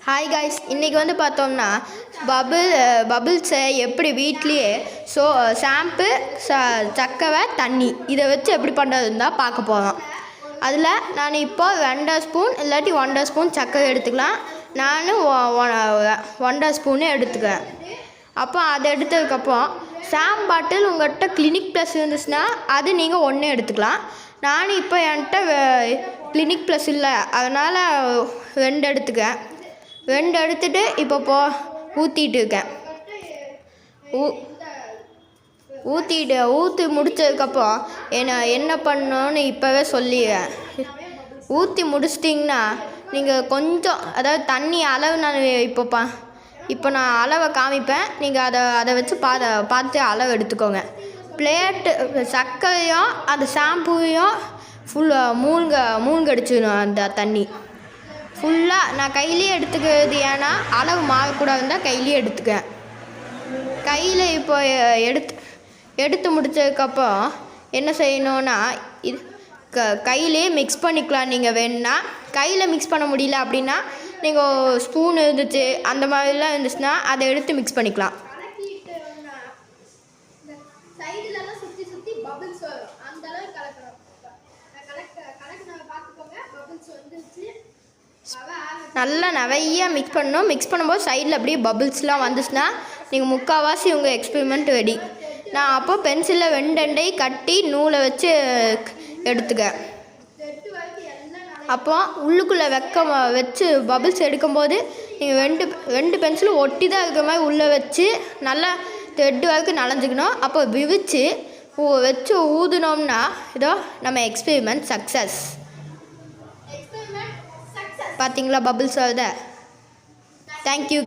Hi guys, இன்றைக்கி வந்து பார்த்தோம்னா பபிள்ஸை எப்படி வீட்லேயே ஷாம்பு சக்கரை தண்ணி இதை வச்சு எப்படி பண்ணுறதுன்னு தான் பார்க்க போகிறோம். அதில் நான் இப்போ 2 ஸ்பூன் இல்லாட்டி 1 ஸ்பூன் சக்கரை எடுத்துக்கலாம். நான் 1 ஸ்பூனே எடுத்துக்கிறேன். அப்போ அதை எடுத்ததுக்கப்புறம் ஷாம்பு பாட்டில் உங்கள்கிட்ட கிளினிக் ப்ளஸ் இருந்துச்சுன்னா அது நீங்கள் 1 எடுத்துக்கலாம். நான் இப்போ என்கிட்ட கிளினிக் ப்ளஸ் இல்லை, அதனால் 2 எடுத்துக்கிறேன். 2 எடுத்துகிட்டு இப்போ ஊற்றிட்டு இருக்கேன். ஊற்றி முடித்ததுக்கப்புறம் என்ன பண்ணணுன்னு இப்போவே சொல்லிடுறேன். ஊற்றி முடிச்சிட்டிங்கன்னா நீங்கள் கொஞ்சம், அதாவது தண்ணி அளவு நான் இப்போ நான் அளவை காமிப்பேன். நீங்கள் அதை வச்சு பார்த்து அளவு எடுத்துக்கோங்க. பிளேட்டு சர்க்கரையும் அந்த ஷாம்புவையும் மூழ்க அடிச்சிடணும். அந்த தண்ணி ஃபுல்லாக நான் கையிலே எடுத்துக்கிறது, ஏன்னா அளவு மாறக்கூடாதுன்னு தான் கையிலே எடுத்துக்கிறேன். கையில் இப்போ எடுத்து முடித்ததுக்கப்புறம் என்ன செய்யணுன்னா, இது கையிலே மிக்ஸ் பண்ணிக்கலாம். நீங்கள் வேணுன்னா கையில் மிக்ஸ் பண்ண முடியல அப்படின்னா நீங்கள் ஸ்பூன் இருந்துச்சு அந்த மாதிரிலாம் இருந்துச்சுன்னா அதை எடுத்து மிக்ஸ் பண்ணிக்கலாம். நல்லா நிறைய மிக்ஸ் பண்ணணும். மிக்ஸ் பண்ணும்போது சைடில் அப்படியே பபிள்ஸ்லாம் வந்துச்சுன்னா நீங்கள் முக்கால்வாசி உங்கள் எக்ஸ்பெரிமெண்ட் ரெடி. நான் அப்போ பென்சிலில் 2 கட்டி நூலை வச்சு எடுத்துக்க. அப்போ உள்ளுக்குள்ளே வச்சு பபிள்ஸ் எடுக்கும்போது நீங்கள் 2 பென்சிலும் ஒட்டி தான் இருக்கிற மாதிரி உள்ளே வச்சு நல்லா த்ரெட்டு வரைக்கும் நனைஞ்சிக்கணும். அப்போ வச்சு ஊதுனோம்னா இதோ நம்ம எக்ஸ்பெரிமெண்ட் சக்ஸஸ். பார்த்தீங்களா பபிள்ஸ் வருது. தேங்க்யூ.